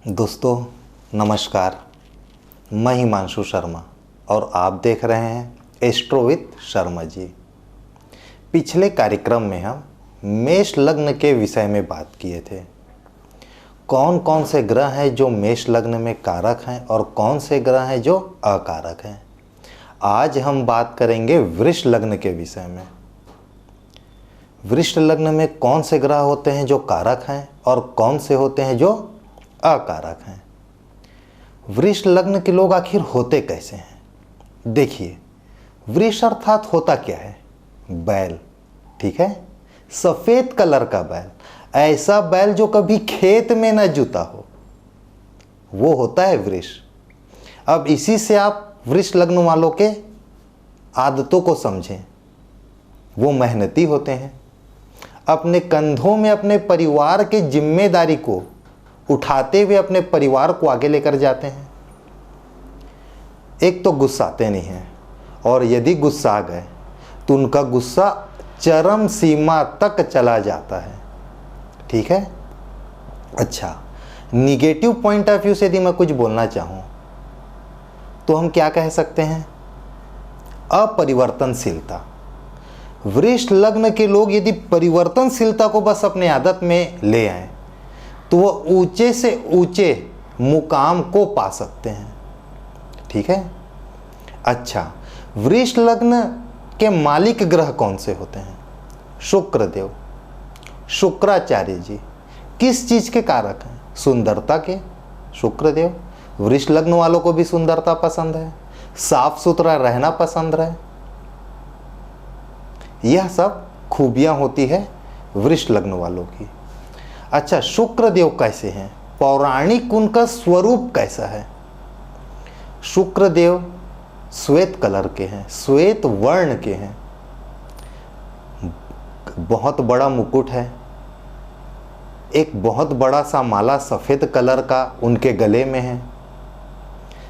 दोस्तों नमस्कार, मैं हिमांशु शर्मा और आप देख रहे हैं एस्ट्रो विद शर्मा जी। पिछले कार्यक्रम में हम मेष लग्न के विषय में बात किए थे। कौन कौन से ग्रह हैं जो मेष लग्न में कारक हैं और कौन से ग्रह हैं जो अकारक हैं। आज हम बात करेंगे वृष लग्न के विषय में। वृष लग्न में कौन से ग्रह होते हैं जो कारक हैं और कौन से होते हैं जो अकारक हैं। वृष लग्न के लोग आखिर होते कैसे हैं। देखिए, वृष अर्थात होता क्या है, बैल। ठीक है, सफेद कलर का बैल, ऐसा बैल जो कभी खेत में न जुता हो, वो होता है वृष। अब इसी से आप वृष लग्न वालों के आदतों को समझें। वो मेहनती होते हैं, अपने कंधों में अपने परिवार की जिम्मेदारी को उठाते हुए अपने परिवार को आगे लेकर जाते हैं। एक तो गुस्साते नहीं हैं, और यदि गुस्सा आ गए तो उनका गुस्सा चरम सीमा तक चला जाता है। ठीक है। अच्छा, निगेटिव पॉइंट ऑफ व्यू से यदि मैं कुछ बोलना चाहूं तो हम क्या कह सकते हैं, अपरिवर्तनशीलता। वृष लग्न के लोग यदि परिवर्तनशीलता को बस अपने आदत में ले आए तो वह ऊंचे से ऊंचे मुकाम को पा सकते हैं। ठीक है। अच्छा, वृष लग्न के मालिक ग्रह कौन से होते हैं। शुक्रदेव, शुक्राचार्य जी। किस चीज के कारक हैं, सुंदरता के। शुक्रदेव, वृष लग्न वालों को भी सुंदरता पसंद है, साफ सुथरा रहना पसंद है। यह सब खूबियां होती है वृष लग्न वालों की। अच्छा, शुक्रदेव कैसे हैं, पौराणिक उनका स्वरूप कैसा है। शुक्रदेव श्वेत कलर के हैं, श्वेत वर्ण के हैं, बहुत बड़ा मुकुट है, एक बहुत बड़ा सा माला सफेद कलर का उनके गले में है,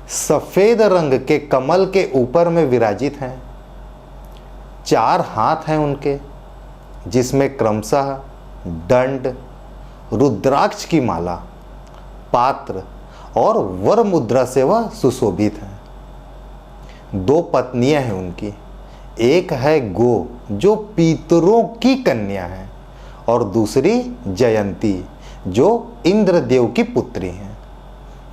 सफेद रंग के कमल के ऊपर में विराजित हैं, 4 हाथ हैं उनके, जिसमें क्रमशः दंड, रुद्राक्ष की माला, पात्र और वर मुद्रा से वह सुशोभित हैं। 2 पत्नियां हैं उनकी, एक है गो जो पितरों की कन्या है और दूसरी जयंती जो इंद्रदेव की पुत्री हैं।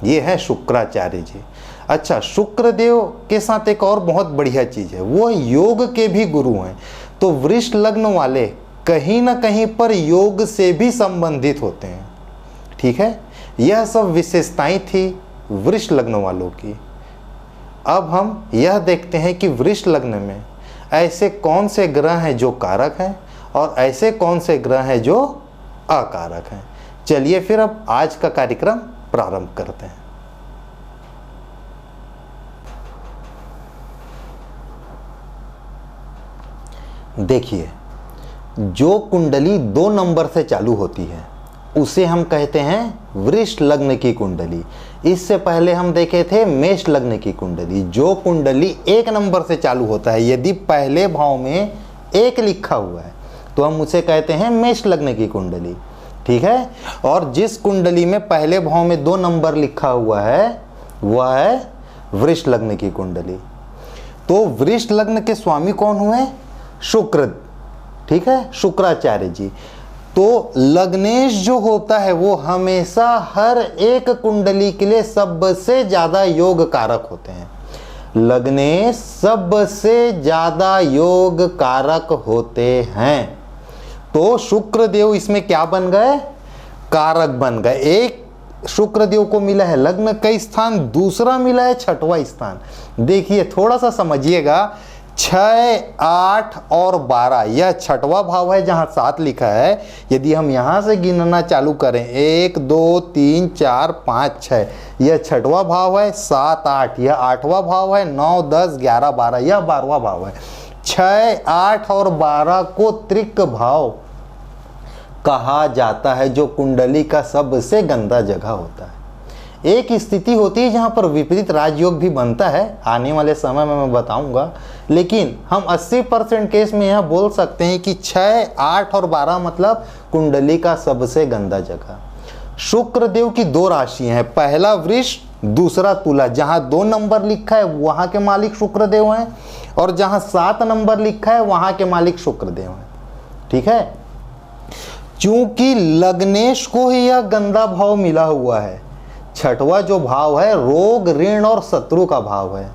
ये है शुक्राचार्य जी। अच्छा, शुक्रदेव के साथ एक और बहुत बढ़िया चीज है, वो योग के भी गुरु हैं। तो वृष लग्न वाले कहीं ना कहीं पर योग से भी संबंधित होते हैं। ठीक है, यह सब विशेषताएं थी वृष लग्न वालों की। अब हम यह देखते हैं कि वृष लग्न में ऐसे कौन से ग्रह हैं जो कारक हैं और ऐसे कौन से ग्रह हैं जो अकारक हैं। चलिए फिर अब आज का कार्यक्रम प्रारंभ करते हैं। देखिए, जो कुंडली 2 नंबर से चालू होती है उसे हम कहते हैं वृष लग्न की कुंडली। इससे पहले हम देखे थे मेष लग्न की कुंडली। जो कुंडली 1 नंबर से चालू होता है, यदि पहले भाव में 1 लिखा हुआ है तो हम उसे कहते हैं मेष लग्न की कुंडली। ठीक है। और जिस कुंडली में पहले भाव में 2 नंबर लिखा हुआ है वह है वृष लग्न की कुंडली। तो वृष लग्न के स्वामी कौन हुए, शुक्र। ठीक है, शुक्राचार्य जी। तो लग्नेश जो होता है वो हमेशा हर एक कुंडली के लिए सबसे ज्यादा योग कारक होते हैं। लग्नेश सबसे ज्यादा योग कारक होते हैं। तो शुक्रदेव इसमें क्या बन गए, कारक बन गए। एक शुक्रदेव को मिला है लग्न का स्थान, दूसरा मिला है 6वां स्थान। देखिए, थोड़ा सा समझिएगा, 6, 8 और 12 यह 6वां भाव है जहां 7 लिखा है। यदि हम यहां से गिनना चालू करें 1 2 3 4 5 6, यह 6वां भाव है। 7 8 यह 8वां भाव है। 9 10 11 12 यह 12वां भाव है। 6, 8 और 12 को त्रिक भाव कहा जाता है, जो कुंडली का सबसे गंदा जगह होता है। एक स्थिति होती है जहां पर विपरीत राजयोग भी बनता है, आने वाले समय में मैं बताऊंगा। लेकिन हम 80% केस में यह बोल सकते हैं कि 6, 8 और 12 मतलब कुंडली का सबसे गंदा जगह। शुक्र देव की दो राशियां हैं, पहला वृष, दूसरा तुला। जहां 2 नंबर लिखा है वहां के मालिक शुक्र देव हैं, और जहां 7 नंबर लिखा है वहां के मालिक शुक्र देव हैं। ठीक है, चूंकि लग्नेश को ही यह गंदा भाव मिला हुआ है, छठवां जो भाव है रोग, ऋण और शत्रु का भाव है।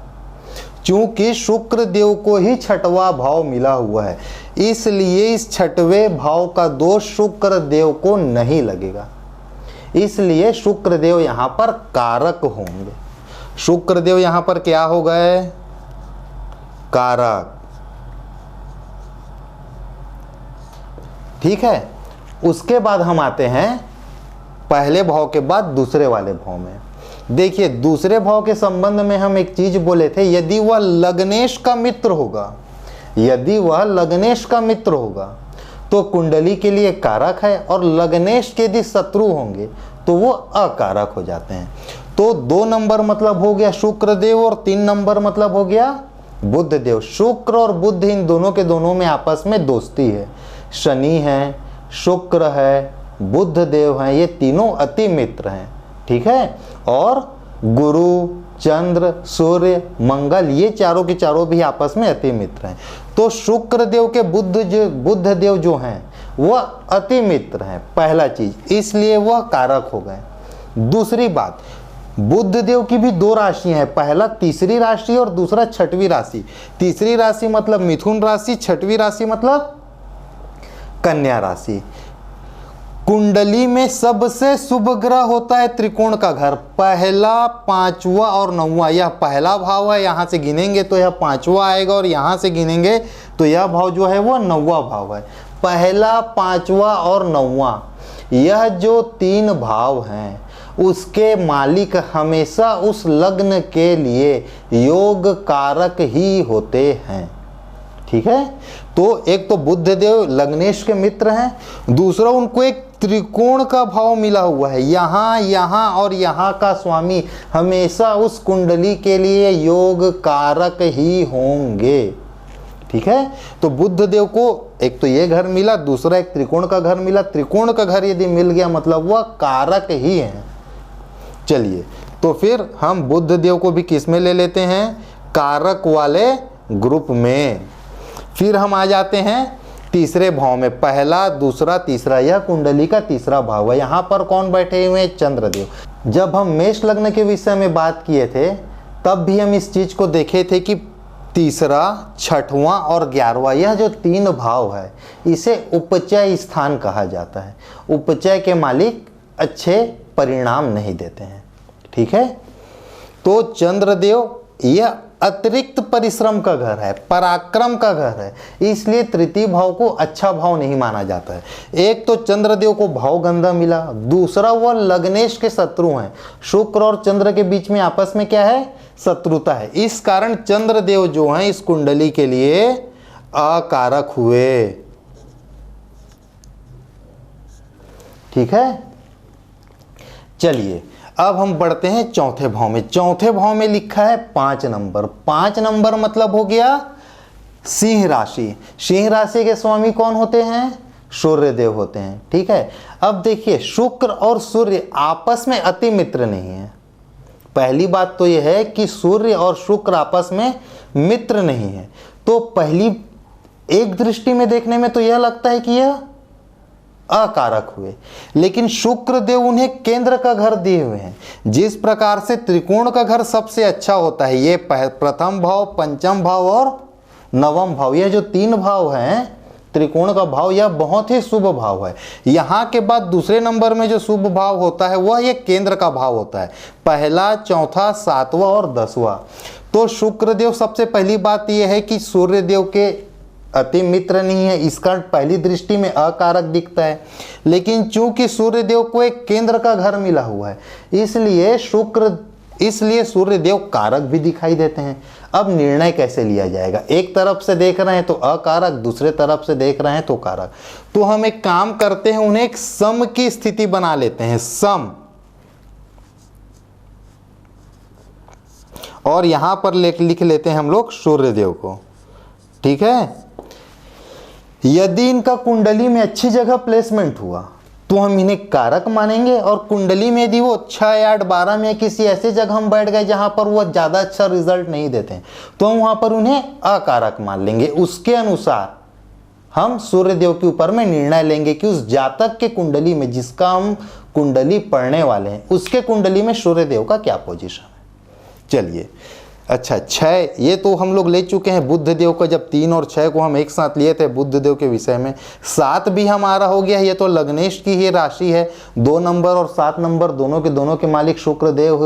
चूंकि शुक्र देव को ही छठवां भाव मिला हुआ है, इसलिए इस छठवें भाव का दोष शुक्र देव को नहीं लगेगा। इसलिए शुक्र देव यहां पर कारक होंगे। शुक्र देव यहां पर क्या हो गए? कारक। ठीक है, उसके बाद हम आते हैं पहले भाव के बाद दूसरे वाले भाव में। देखिए, दूसरे भाव के संबंध में हम एक चीज बोले थे, यदि वह लग्नेश का मित्र होगा, यदि वह लग्नेश का मित्र होगा तो कुंडली के लिए कारक है, और लग्नेश के यदि शत्रु होंगे तो वो अकारक हो जाते हैं। तो 2 नंबर मतलब हो गया शुक्र देव, और 3 नंबर मतलब हो गया बुध देव। शुक्र और बुध इन दोनों के दोनों में आपस में दोस्ती है। शनि है, शुक्र है, बुध देव हैं, ये तीनों अति मित्र हैं। ठीक है, और गुरु, चंद्र, सूर्य, मंगल, ये चारों के चारों भी आपस में अति मित्र हैं। तो शुक्र देव के बुध देव जो हैं वह अति मित्र हैं, पहला चीज, इसलिए वह कारक हो गए। दूसरी बात, बुध देव की भी 2 राशियां हैं, पहला तीसरी राशि और दूसरा छठवीं राशि। तीसरी राशि मतलब मिथुन राशि, छठवीं राशि मतलब कन्या राशि। कुंडली में सबसे शुभ ग्रह होता है त्रिकोण का घर, पहला, 5वां और 9वां। यह पहला भाव है, यहां से गिनेंगे तो यह 5वां आएगा, और यहां से गिनेंगे तो यह भाव जो है वो 9वां भाव है। पहला, 5वां और 9वां, यह जो 3 भाव हैं उसके मालिक हमेशा उस लग्न के लिए योग कारक ही होते हैं। ठीक है, तो एक तो बुध देव लग्नेश के मित्र हैं, दूसरा उनको एक त्रिकोण का भाव मिला हुआ है, यहाँ, यहाँ और यहाँ का स्वामी हमेशा उस कुंडली के लिए योग कारक ही होंगे। ठीक है, तो बुध देव को एक तो ये घर मिला, दूसरा एक त्रिकोण का घर मिला। त्रिकोण का घर यदि मिल गया मतलब वह कारक ही है। चलिए, तो फिर हम बुध देव को भी किस में ले लेते हैं? कारक वाले ग्रुप में। फिर हम आ जाते हैं तीसरे भाव में, पहला, दूसरा, तीसरा, यह कुंडली का तीसरा भाव है। यहाँ पर कौन बैठे हुए हैं? चंद्रदेव। जब हम मेष लग्न के विषय में बात किए थे तब भी हम इस चीज को देखे थे कि तीसरा, छठवां और 11वां, यह जो 3 भाव है इसे उपचय स्थान कहा जाता है। उपचय के मालिक अच्छे परिणाम नहीं देते हैं। ठीक है, तो चंद्रदेव यह अतिरिक्त परिश्रम का घर है, पराक्रम का घर है, इसलिए तृतीय भाव को अच्छा भाव नहीं माना जाता है। एक तो चंद्रदेव को भाव गंदा मिला, दूसरा वह लग्नेश के शत्रु हैं। शुक्र और चंद्र के बीच में आपस में क्या है? शत्रुता है। इस कारण चंद्रदेव जो हैं इस कुंडली के लिए अकारक हुए। ठीक है, चलिए अब हम बढ़ते हैं चौथे भाव में। चौथे भाव में लिखा है 5 नंबर। 5 नंबर मतलब हो गया सिंह राशि। सिंह राशि के स्वामी कौन होते हैं? सूर्य देव होते हैं। ठीक है, अब देखिए शुक्र और सूर्य आपस में अति मित्र नहीं है। पहली बात तो यह है कि सूर्य और शुक्र आपस में मित्र नहीं है। तो पहली एक दृष्टि में देखने में तो यह लगता है कि यह अकारक हुए, लेकिन शुक्र देव उन्हें केंद्र का घर दिए हुए हैं। जिस प्रकार से त्रिकोण का घर सबसे अच्छा होता है, ये प्रथम भाव, पंचम भाव और नवम भाव, यह जो 3 भाव हैं त्रिकोण का भाव, यह बहुत ही शुभ भाव है। यहाँ के बाद दूसरे नंबर में जो शुभ भाव होता है वह ये केंद्र का भाव होता है, पहला, चौथा, 7वां और 10वां। तो शुक्र देव, सबसे पहली बात यह है कि सूर्य देव के अति मित्र नहीं है, इसका पहली दृष्टि में अकारक दिखता है। लेकिन चूंकि सूर्य देव को एक केंद्र का घर मिला हुआ है, इसलिए सूर्य देव कारक भी दिखाई देते हैं। अब निर्णय कैसे लिया जाएगा? एक तरफ से देख रहे हैं तो अकारक, दूसरे तरफ से देख रहे हैं तो कारक। तो हम एक काम करते हैं, उन्हें एक सम की स्थिति बना लेते हैं, सम। और यहां पर लिख लेते हैं हम लोग सूर्य देव को। ठीक है, यदि इनका कुंडली में अच्छी जगह प्लेसमेंट हुआ तो हम इन्हें कारक मानेंगे। और कुंडली में यदि वो 6, 8, 12 में किसी ऐसे जगह हम बैठ गए जहां पर वो ज़्यादा अच्छा रिजल्ट नहीं देते हैं, तो हम वहां पर उन्हें अकारक मान लेंगे। उसके अनुसार हम सूर्यदेव के ऊपर में निर्णय लेंगे कि उस जातक के कुंडली में, जिसका हम कुंडली पढ़ने वाले हैं, उसके कुंडली में सूर्यदेव का क्या पोजीशन है। चलिए, अच्छा 6 ये तो हम लोग ले चुके हैं बुध देव का, जब 3 और 6 को हम एक साथ लिए थे बुध देव के विषय में। 7 भी हमारा हो गया, ये तो लग्नेश की ही राशि है। 2 नंबर और 7 नंबर दोनों के मालिक शुक्र देव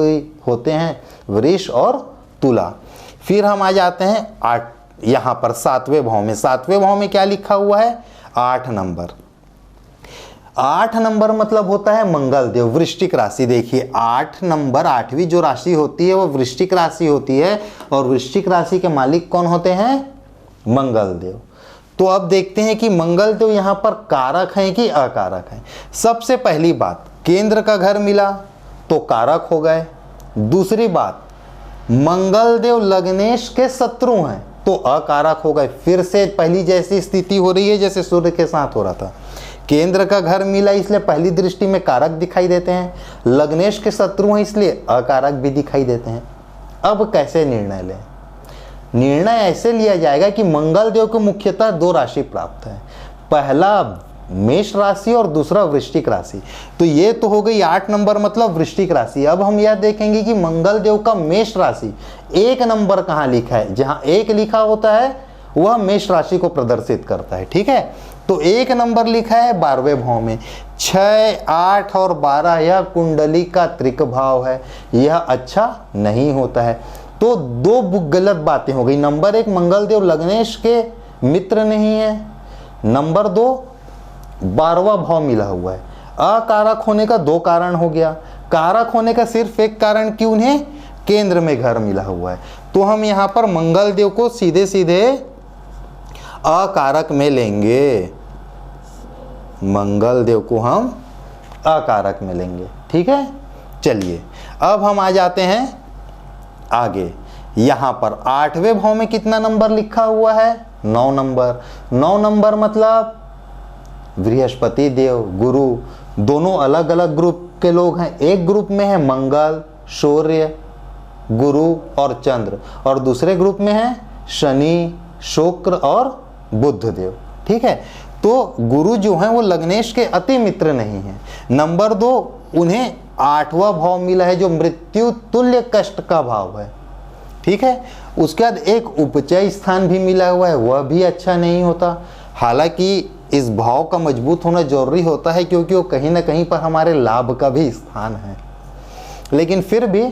होते हैं, वृष और तुला। फिर हम आ जाते हैं 8 यहाँ पर 7वें भाव में। 7वें भाव में क्या लिखा हुआ है, 8 नंबर। 8 नंबर मतलब होता है मंगल देव, वृश्चिक राशि। देखिए 8 नंबर, 8वीं जो राशि होती है वो वृश्चिक राशि होती है, और वृश्चिक राशि के मालिक कौन होते हैं, मंगल देव। तो अब देखते हैं कि मंगल देव यहाँ पर कारक हैं कि अकारक हैं। सबसे पहली बात, केंद्र का घर मिला तो कारक हो गए। दूसरी बात, मंगल देव लग्नेश के शत्रु हैं तो अकारक हो गए। फिर से पहली जैसी स्थिति हो रही है जैसे सूर्य के साथ हो रहा था। केंद्र का घर मिला इसलिए पहली दृष्टि में कारक दिखाई देते हैं, लग्नेश के शत्रु हैं इसलिए अकारक भी दिखाई देते हैं। अब कैसे निर्णय लें, निर्णय ऐसे लिया जाएगा कि मंगल देव को मुख्यतः 2 राशि प्राप्त है, पहला मेष राशि और दूसरा वृश्चिक राशि। तो ये तो हो गई 8 नंबर मतलब वृश्चिक राशि। अब हम यह देखेंगे कि मंगल देव का मेष राशि 1 नंबर कहाँ लिखा है, जहां 1 लिखा होता है वह मेष राशि को प्रदर्शित करता है। ठीक है, तो 1 नंबर लिखा है 12वें भाव में। 6, 8 और 12 यह कुंडली का त्रिक भाव है, यह अच्छा नहीं होता है। तो 2 गलत बातें हो गई। नंबर 1, मंगल देव लग्नेश के मित्र नहीं है। नंबर 2, 12वां भाव मिला हुआ है। अकारक होने का 2 कारण हो गया, कारक होने का सिर्फ 1 कारण कि उन्हें केंद्र में घर मिला हुआ है। तो हम यहाँ पर मंगल देव को सीधे सीधे अकारक में लेंगे, मंगल देव को हम अकारक में लेंगे। ठीक है, चलिए अब हम आ जाते हैं आगे। यहाँ पर 8वें भाव में कितना नंबर लिखा हुआ है, 9 नंबर। 9 नंबर मतलब बृहस्पति देव, गुरु, दोनों अलग अलग ग्रुप के लोग हैं। एक ग्रुप में है मंगल, सूर्य, गुरु और चंद्र, और दूसरे ग्रुप में है शनि, शुक्र और बुध देव। ठीक है, तो गुरु जो हैं वो लग्नेश के अति मित्र नहीं हैं। नंबर 2, उन्हें 8वां भाव मिला है जो मृत्यु तुल्य कष्ट का भाव है। ठीक है, उसके बाद एक उपचय स्थान भी मिला हुआ है, वह भी अच्छा नहीं होता। हालांकि इस भाव का मजबूत होना जरूरी होता है क्योंकि वो कहीं ना कहीं पर हमारे लाभ का भी स्थान है, लेकिन फिर भी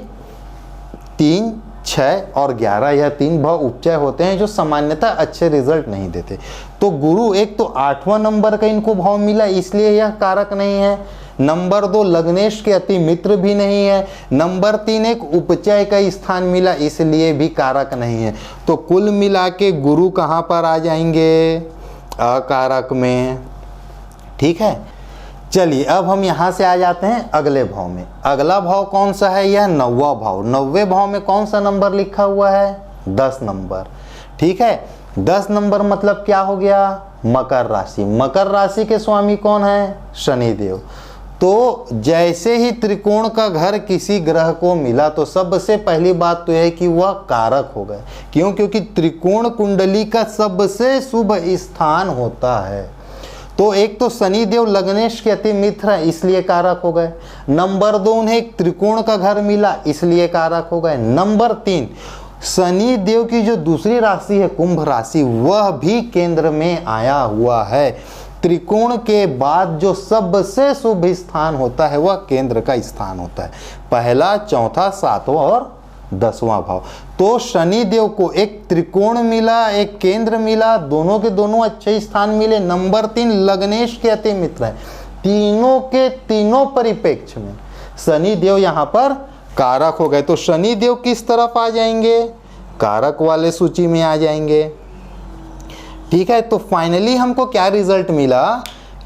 3, 6 और 11 यह 3 भाव उपचय होते हैं जो सामान्यतः अच्छे रिजल्ट नहीं देते। तो गुरु एक तो 8वां नंबर का इनको भाव मिला इसलिए यह कारक नहीं है। नंबर 2, लग्नेश के अति मित्र भी नहीं है। नंबर 3, एक उपचय का स्थान मिला इसलिए भी कारक नहीं है। तो कुल मिला के गुरु कहाँ पर आ जाएंगे, अकारक में। ठीक है, चलिए अब हम यहाँ से आ जाते हैं अगले भाव में। अगला भाव कौन सा है, यह 9वां भाव। 9वें भाव में कौन सा नंबर लिखा हुआ है, 10 नंबर। ठीक है, 10 नंबर मतलब क्या हो गया, मकर राशि। मकर राशि के स्वामी कौन है, शनिदेव। तो जैसे ही त्रिकोण का घर किसी ग्रह को मिला तो सबसे पहली बात तो यह है कि वह कारक हो गए। क्यों, क्योंकि त्रिकोण कुंडली का सबसे शुभ स्थान होता है। तो एक तो शनिदेव लग्नेश के अति मित्र है इसलिए कारक हो गए। नंबर 2, उन्हें एक त्रिकोण का घर मिला इसलिए कारक हो गए। नंबर 3, शनि देव की जो दूसरी राशि है कुंभ राशि, वह भी केंद्र में आया हुआ है। त्रिकोण के बाद जो सबसे शुभ स्थान होता है वह केंद्र का स्थान होता है, पहला, चौथा, 7वां और 10वां भाव। तो शनि देव को एक त्रिकोण मिला, एक केंद्र मिला, दोनों के दोनों अच्छे स्थान मिले। नंबर 3, लग्नेश के अति मित्र है। तीनों के तीनों परिप्रेक्ष्य में शनि देव यहाँ पर कारक हो गए। तो शनि देव किस तरफ आ जाएंगे, कारक वाले सूची में आ जाएंगे। ठीक है, तो फाइनली हमको क्या रिजल्ट मिला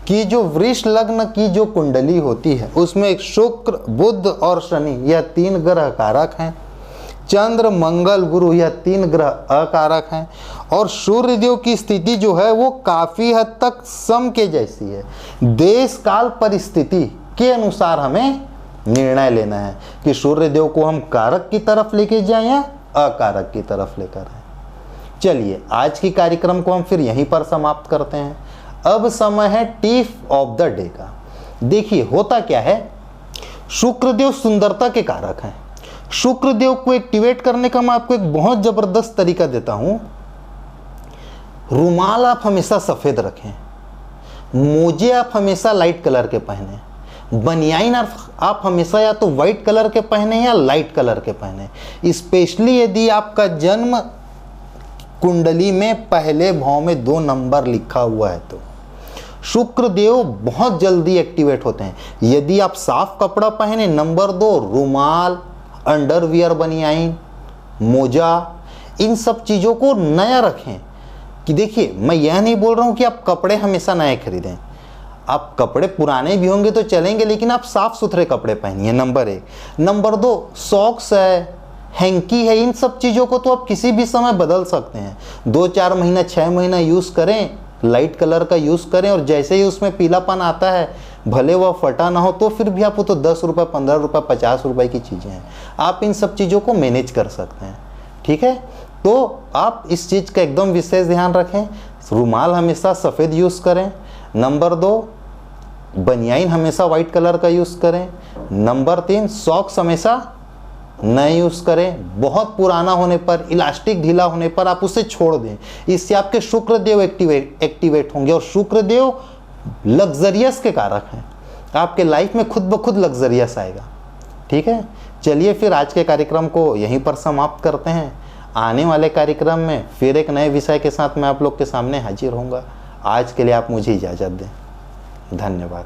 कि जो वृष लग्न की जो कुंडली होती है उसमें एक शुक्र, बुध और शनि यह 3 ग्रह कारक हैं। चंद्र मंगल गुरु यह 3 ग्रह अकारक हैं और सूर्यदेव की स्थिति जो है वो काफी हद तक सम के जैसी है। देश काल परिस्थिति के अनुसार हमें निर्णय लेना है कि सूर्यदेव को हम कारक की तरफ लेके जाएं या अकारक की तरफ लेकर आए। चलिए आज की कार्यक्रम को हम फिर यहीं पर समाप्त करते हैं। अब समय है टिप ऑफ द डे का। देखिए होता क्या है, शुक्रदेव सुंदरता के कारक हैं। शुक्रदेव को एक्टिवेट करने का मैं आपको एक बहुत जबरदस्त तरीका देता हूं। रुमाल आप हमेशा सफेद रखें, मोजे आप हमेशा लाइट कलर के पहने, बनियाइन आप हमेशा या तो वाइट कलर के पहने या लाइट कलर के पहने। स्पेशली यदि आपका जन्म कुंडली में पहले भाव में 2 नंबर लिखा हुआ है तो शुक्रदेव बहुत जल्दी एक्टिवेट होते हैं। यदि आप साफ कपड़ा पहने, नंबर 2 रुमाल, अंडरवियर, बनियाइन, मोजा, इन सब चीज़ों को नया रखें। कि देखिए मैं यह नहीं बोल रहा हूं कि आप कपड़े हमेशा नए खरीदें, आप कपड़े पुराने भी होंगे तो चलेंगे, लेकिन आप साफ सुथरे कपड़े पहनिए, नंबर 1। नंबर 2 सॉक्स है, हैंकी है, इन सब चीज़ों को तो आप किसी भी समय बदल सकते हैं। 2-4 महीना 6 महीना यूज़ करें, लाइट कलर का यूज़ करें और जैसे ही उसमें पीलापन आता है, भले वह फटा ना हो तो फिर भी आप वो तो 10 रुपये, 15 रुपये, 50 रुपये की चीज़ें हैं, आप इन सब चीज़ों को मैनेज कर सकते हैं। ठीक है, तो आप इस चीज़ का एकदम विशेष ध्यान रखें। रुमाल हमेशा सफ़ेद यूज़ करें। नंबर 2 बनियाइन हमेशा वाइट कलर का यूज़ करें। नंबर 3 सॉक्स हमेशा नए यूज़ करें। बहुत पुराना होने पर, इलास्टिक ढीला होने पर आप उसे छोड़ दें। इससे आपके शुक्रदेव एक्टिवेट होंगे और शुक्रदेव लग्जरियस के कारक हैं। आपके लाइफ में खुद ब खुद लग्जरियस आएगा। ठीक है, चलिए फिर आज के कार्यक्रम को यहीं पर समाप्त करते हैं। आने वाले कार्यक्रम में फिर एक नए विषय के साथ मैं आप लोग के सामने हाजिर होऊंगा। आज के लिए आप मुझे इजाज़त दें। धन्यवाद।